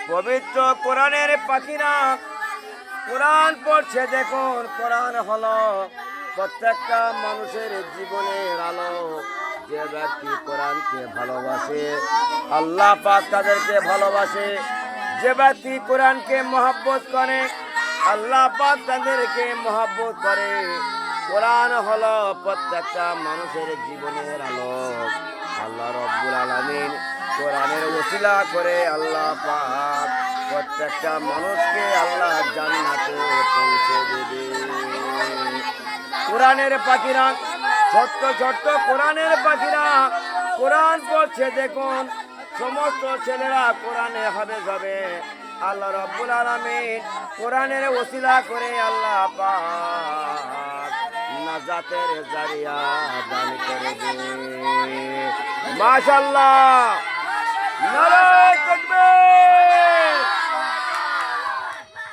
পবিত্র কোরআনের পাখিরা কোরআন পড়ছে দেখুন। কোরআন হলো প্রত্যেকটা মানুষের জীবনের আলো। যে ব্যক্তি কোরআনকে ভালোবাসে আল্লাহ পাক তাদেরকে ভালোবাসে। যে ব্যক্তি কোরআনকে মহব্বত করে আল্লাহ পাক তাদেরকে মহব্বত করে। কোরআন হলো প্রত্যেকটা মানুষের জীবনের আলো। আল্লাহ রাব্বুল আলামিন কোরআনের ওসিলা করে আল্লাহ পাক প্রত্যেকটা মানুষকে আল্লাহ জান্নাতে পৌঁছে দেবে। কোরআনের পাখিরা ছোট্ট ছোট্ট কোরআনের পাখিরা কোরআন পড়ছে দেখুন। সমস্ত ছেলেরা কোরআনে হাফেজ হবে। আল্লাহ রাব্বুল আলামিন কোরআনের ওসিলা করে আল্লাহ পাক নাজাতের জারিয়া দান করে দেবে। মাশাআল্লাহ।